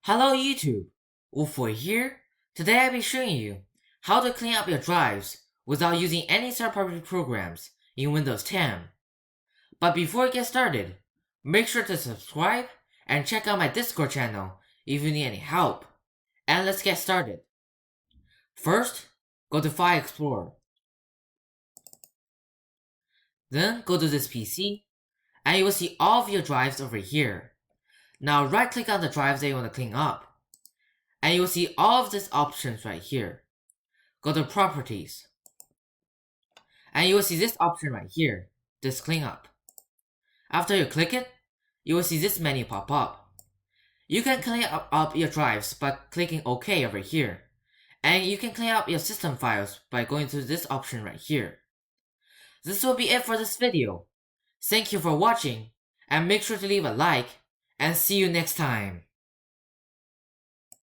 Hello YouTube, Wolfboy here. Today I'll be showing you how to clean up your drives without using any third-party programs in Windows 10. But before we get started, make sure to subscribe and check out my Discord channel if you need any help. And let's get started. First, go to File Explorer. Then go to this PC, and you will see all of your drives over here. Now right click on the drives that you want to clean up, and you will see all of these options right here. Go to Properties, and you will see this option right here, this cleanup. After you click it, you will see this menu pop up. You can clean up your drives by clicking OK over here, and you can clean up your system files by going to this option right here. This will be it for this video. Thank you for watching, and make sure to leave a like, and see you next time.